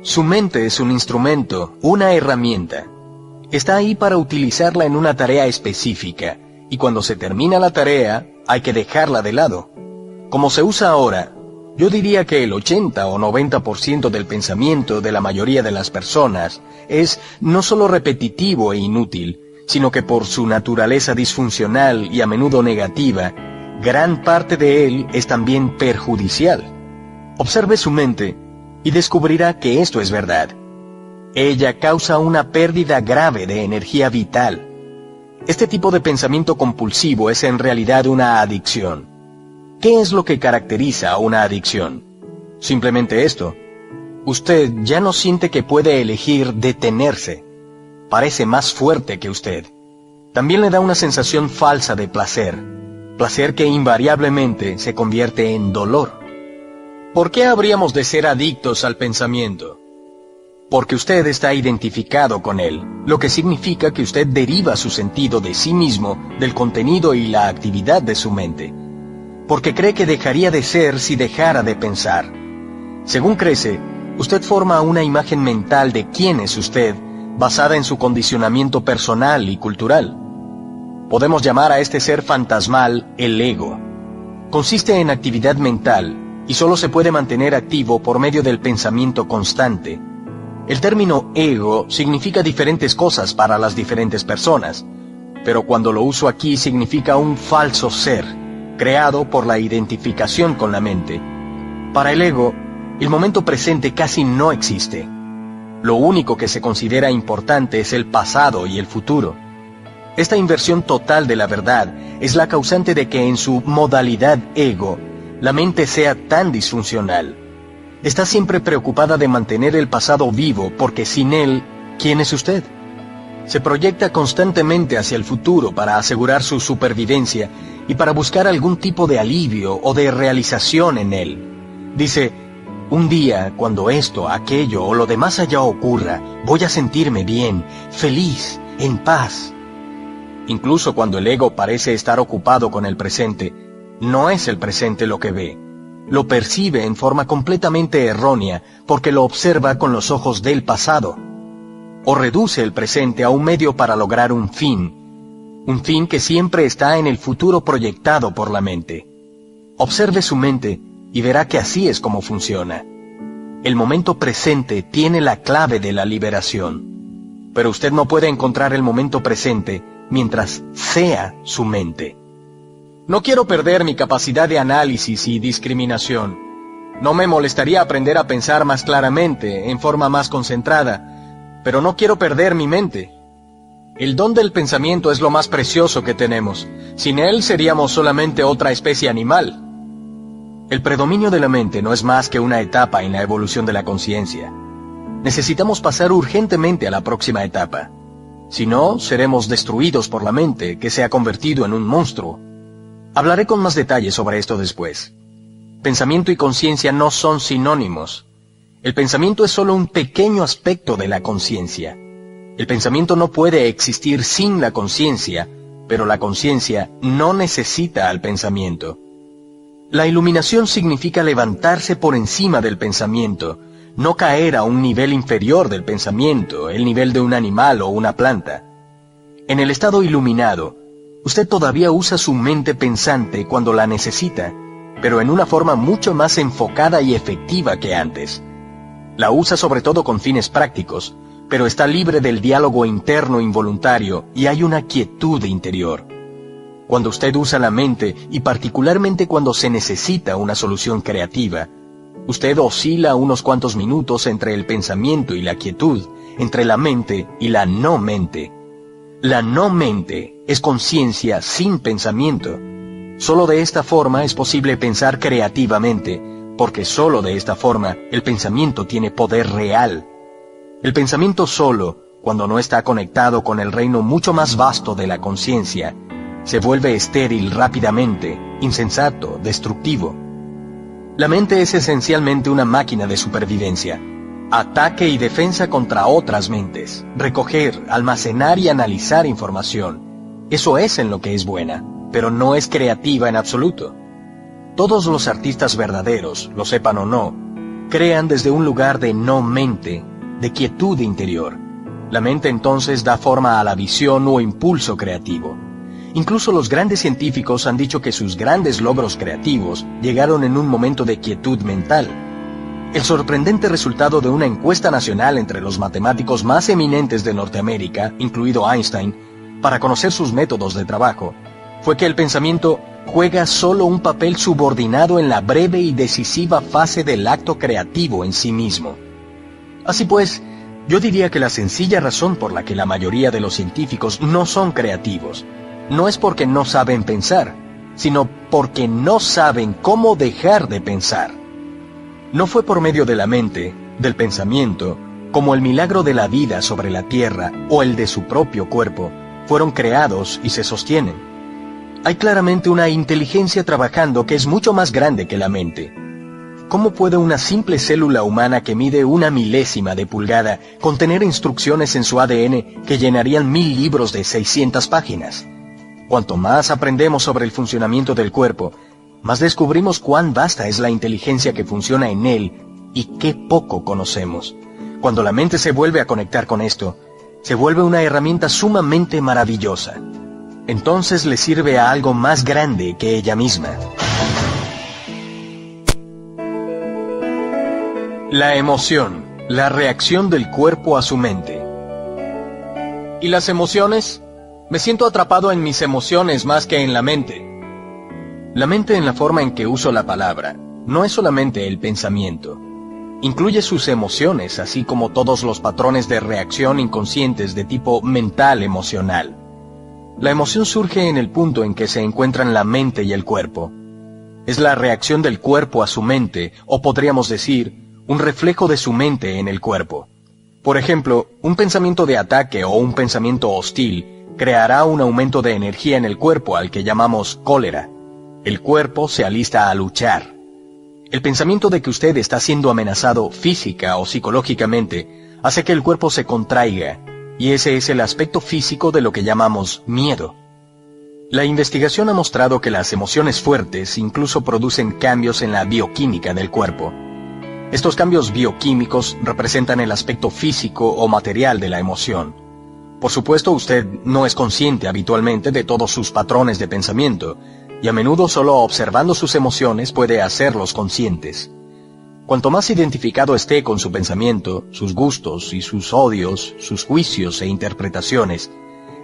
Su mente es un instrumento, una herramienta. Está ahí para utilizarla en una tarea específica, y cuando se termina la tarea, hay que dejarla de lado. Como se usa ahora, yo diría que el 80 o 90% del pensamiento de la mayoría de las personas es no solo repetitivo e inútil, sino que por su naturaleza disfuncional y a menudo negativa, gran parte de él es también perjudicial. Observe su mente y descubrirá que esto es verdad. Ella causa una pérdida grave de energía vital. Este tipo de pensamiento compulsivo es en realidad una adicción. ¿Qué es lo que caracteriza a una adicción? Simplemente esto. Usted ya no siente que puede elegir detenerse. Parece más fuerte que usted. También le da una sensación falsa de placer. Placer que invariablemente se convierte en dolor. ¿Por qué habríamos de ser adictos al pensamiento? Porque usted está identificado con él, lo que significa que usted deriva su sentido de sí mismo del contenido y la actividad de su mente. Porque cree que dejaría de ser si dejara de pensar. Según crece, usted forma una imagen mental de quién es usted, basada en su condicionamiento personal y cultural. Podemos llamar a este ser fantasmal el ego. Consiste en actividad mental y solo se puede mantener activo por medio del pensamiento constante. El término ego significa diferentes cosas para las diferentes personas, pero cuando lo uso aquí significa un falso ser, creado por la identificación con la mente. Para el ego, el momento presente casi no existe. Lo único que se considera importante es el pasado y el futuro. Esta inversión total de la verdad es la causante de que en su modalidad ego, la mente sea tan disfuncional. Está siempre preocupada de mantener el pasado vivo porque sin él, ¿quién es usted? Se proyecta constantemente hacia el futuro para asegurar su supervivencia y para buscar algún tipo de alivio o de realización en él. Dice, un día, cuando esto, aquello o lo demás allá ocurra, voy a sentirme bien, feliz, en paz. Incluso cuando el ego parece estar ocupado con el presente, no es el presente lo que ve. Lo percibe en forma completamente errónea porque lo observa con los ojos del pasado. O reduce el presente a un medio para lograr un fin que siempre está en el futuro proyectado por la mente. Observe su mente y verá que así es como funciona. El momento presente tiene la clave de la liberación, pero usted no puede encontrar el momento presente mientras sea su mente. No quiero perder mi capacidad de análisis y discriminación. No me molestaría aprender a pensar más claramente, en forma más concentrada, pero no quiero perder mi mente. El don del pensamiento es lo más precioso que tenemos. Sin él seríamos solamente otra especie animal. El predominio de la mente no es más que una etapa en la evolución de la conciencia. Necesitamos pasar urgentemente a la próxima etapa. Si no, seremos destruidos por la mente, que se ha convertido en un monstruo. Hablaré con más detalles sobre esto después. Pensamiento y conciencia no son sinónimos. El pensamiento es solo un pequeño aspecto de la conciencia. El pensamiento no puede existir sin la conciencia, pero la conciencia no necesita al pensamiento. La iluminación significa levantarse por encima del pensamiento, no caer a un nivel inferior del pensamiento, el nivel de un animal o una planta. En el estado iluminado, usted todavía usa su mente pensante cuando la necesita, pero en una forma mucho más enfocada y efectiva que antes. La usa sobre todo con fines prácticos, pero está libre del diálogo interno involuntario y hay una quietud interior. Cuando usted usa la mente, y particularmente cuando se necesita una solución creativa, usted oscila unos cuantos minutos entre el pensamiento y la quietud, entre la mente y la no mente. La no mente es conciencia sin pensamiento. Solo de esta forma es posible pensar creativamente, porque solo de esta forma el pensamiento tiene poder real. El pensamiento solo, cuando no está conectado con el reino mucho más vasto de la conciencia, se vuelve estéril rápidamente, insensato, destructivo. La mente es esencialmente una máquina de supervivencia. Ataque y defensa contra otras mentes. Recoger, almacenar y analizar información. Eso es en lo que es buena, pero no es creativa en absoluto. Todos los artistas verdaderos, lo sepan o no, crean desde un lugar de no mente, de quietud interior. La mente entonces da forma a la visión o impulso creativo. Incluso los grandes científicos han dicho que sus grandes logros creativos llegaron en un momento de quietud mental. El sorprendente resultado de una encuesta nacional entre los matemáticos más eminentes de Norteamérica, incluido Einstein, para conocer sus métodos de trabajo, fue que el pensamiento juega solo un papel subordinado en la breve y decisiva fase del acto creativo en sí mismo. Así pues, yo diría que la sencilla razón por la que la mayoría de los científicos no son creativos no es porque no saben pensar, sino porque no saben cómo dejar de pensar. No fue por medio de la mente, del pensamiento, como el milagro de la vida sobre la tierra o el de su propio cuerpo, fueron creados y se sostienen. Hay claramente una inteligencia trabajando que es mucho más grande que la mente. ¿Cómo puede una simple célula humana que mide 1/1000 de pulgada contener instrucciones en su ADN que llenarían 1000 libros de 600 páginas? Cuanto más aprendemos sobre el funcionamiento del cuerpo, más descubrimos cuán vasta es la inteligencia que funciona en él y qué poco conocemos. Cuando la mente se vuelve a conectar con esto, se vuelve una herramienta sumamente maravillosa. Entonces le sirve a algo más grande que ella misma. La emoción, la reacción del cuerpo a su mente. ¿Y las emociones? Me siento atrapado en mis emociones más que en la mente. La mente, en la forma en que uso la palabra, no es solamente el pensamiento. Incluye sus emociones, así como todos los patrones de reacción inconscientes de tipo mental emocional. La emoción surge en el punto en que se encuentran la mente y el cuerpo. Es la reacción del cuerpo a su mente, o podríamos decir, un reflejo de su mente en el cuerpo. Por ejemplo, un pensamiento de ataque o un pensamiento hostil creará un aumento de energía en el cuerpo al que llamamos cólera. El cuerpo se alista a luchar. El pensamiento de que usted está siendo amenazado física o psicológicamente hace que el cuerpo se contraiga, y ese es el aspecto físico de lo que llamamos miedo. La investigación ha mostrado que las emociones fuertes incluso producen cambios en la bioquímica del cuerpo. Estos cambios bioquímicos representan el aspecto físico o material de la emoción. Por supuesto, usted no es consciente habitualmente de todos sus patrones de pensamiento, y a menudo solo observando sus emociones puede hacerlos conscientes. Cuanto más identificado esté con su pensamiento, sus gustos y sus odios, sus juicios e interpretaciones,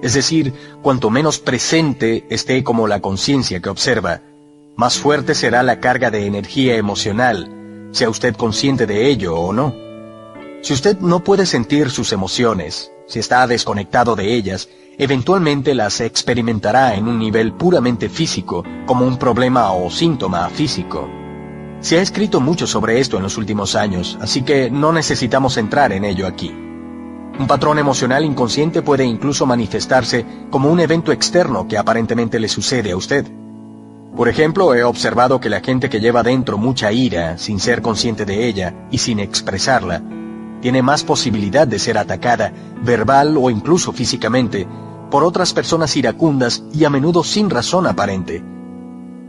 es decir, cuanto menos presente esté como la conciencia que observa, más fuerte será la carga de energía emocional, sea usted consciente de ello o no. Si usted no puede sentir sus emociones, si está desconectado de ellas, eventualmente las experimentará en un nivel puramente físico, como un problema o síntoma físico. Se ha escrito mucho sobre esto en los últimos años, así que no necesitamos entrar en ello aquí. Un patrón emocional inconsciente puede incluso manifestarse como un evento externo que aparentemente le sucede a usted. Por ejemplo, he observado que la gente que lleva dentro mucha ira, sin ser consciente de ella y sin expresarla, tiene más posibilidad de ser atacada, verbal o incluso físicamente, por otras personas iracundas y a menudo sin razón aparente.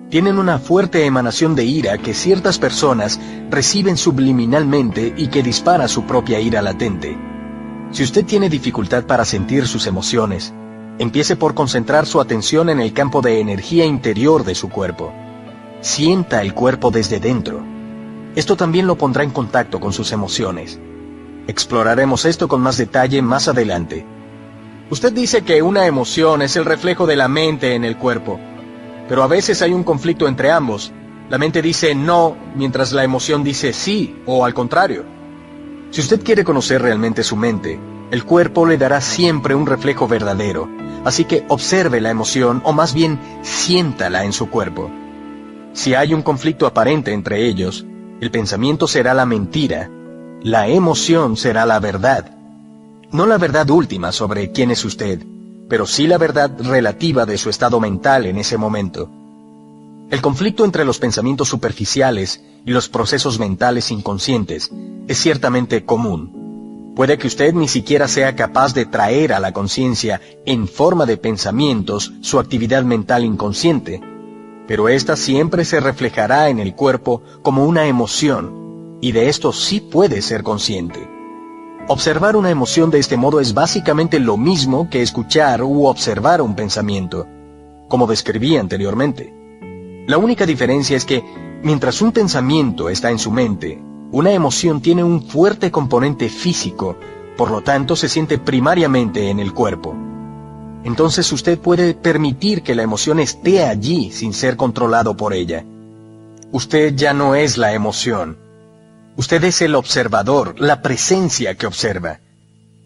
Tienen una fuerte emanación de ira que ciertas personas reciben subliminalmente y que dispara su propia ira latente. Si usted tiene dificultad para sentir sus emociones, empiece por concentrar su atención en el campo de energía interior de su cuerpo. Sienta el cuerpo desde dentro. Esto también lo pondrá en contacto con sus emociones. Exploraremos esto con más detalle más adelante. Usted dice que una emoción es el reflejo de la mente en el cuerpo, pero a veces hay un conflicto entre ambos. La mente dice no, mientras la emoción dice sí, o al contrario. Si usted quiere conocer realmente su mente, el cuerpo le dará siempre un reflejo verdadero, así que observe la emoción, o más bien, siéntala en su cuerpo. Si hay un conflicto aparente entre ellos, el pensamiento será la mentira, la emoción será la verdad. No la verdad última sobre quién es usted, pero sí la verdad relativa de su estado mental en ese momento. El conflicto entre los pensamientos superficiales y los procesos mentales inconscientes es ciertamente común. Puede que usted ni siquiera sea capaz de traer a la conciencia en forma de pensamientos su actividad mental inconsciente, pero ésta siempre se reflejará en el cuerpo como una emoción, y de esto sí puede ser consciente. Observar una emoción de este modo es básicamente lo mismo que escuchar u observar un pensamiento, como describí anteriormente. La única diferencia es que, mientras un pensamiento está en su mente, una emoción tiene un fuerte componente físico, por lo tanto se siente primariamente en el cuerpo. Entonces usted puede permitir que la emoción esté allí sin ser controlado por ella. Usted ya no es la emoción. Usted es el observador, la presencia que observa.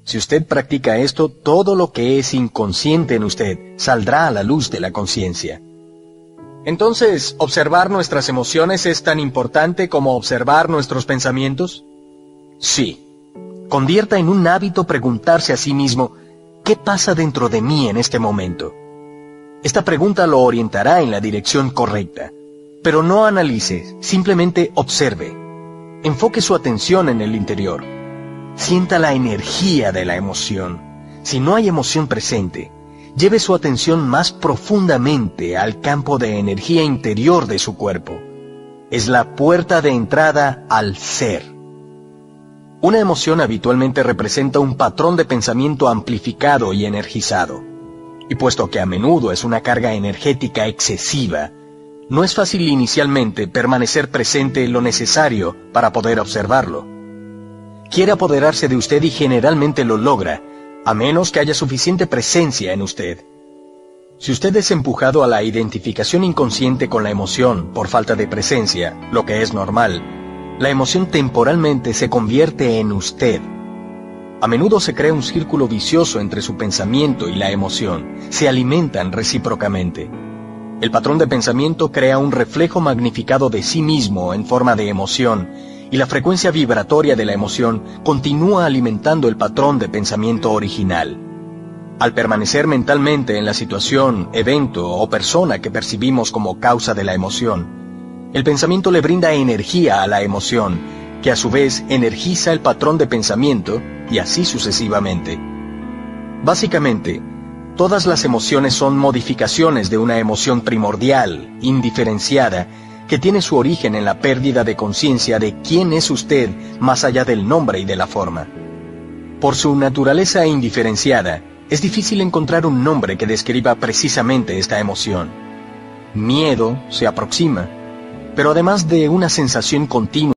Si usted practica esto, todo lo que es inconsciente en usted saldrá a la luz de la conciencia. Entonces, ¿observar nuestras emociones es tan importante como observar nuestros pensamientos? Sí. Convierta en un hábito preguntarse a sí mismo, ¿qué pasa dentro de mí en este momento? Esta pregunta lo orientará en la dirección correcta. Pero no analice, simplemente observe. Enfoque su atención en el interior. Sienta la energía de la emoción. Si no hay emoción presente, lleve su atención más profundamente al campo de energía interior de su cuerpo. Es la puerta de entrada al ser. Una emoción habitualmente representa un patrón de pensamiento amplificado y energizado. Y puesto que a menudo es una carga energética excesiva, no es fácil inicialmente permanecer presente lo necesario para poder observarlo. Quiere apoderarse de usted y generalmente lo logra, a menos que haya suficiente presencia en usted. Si usted es empujado a la identificación inconsciente con la emoción por falta de presencia, lo que es normal, la emoción temporalmente se convierte en usted. A menudo se crea un círculo vicioso entre su pensamiento y la emoción. Se alimentan recíprocamente. El patrón de pensamiento crea un reflejo magnificado de sí mismo en forma de emoción, y la frecuencia vibratoria de la emoción continúa alimentando el patrón de pensamiento original. Al permanecer mentalmente en la situación, evento o persona que percibimos como causa de la emoción, el pensamiento le brinda energía a la emoción, que a su vez energiza el patrón de pensamiento, y así sucesivamente. Básicamente, todas las emociones son modificaciones de una emoción primordial, indiferenciada, que tiene su origen en la pérdida de conciencia de quién es usted más allá del nombre y de la forma. Por su naturaleza indiferenciada, es difícil encontrar un nombre que describa precisamente esta emoción. Miedo se aproxima, pero además de una sensación continua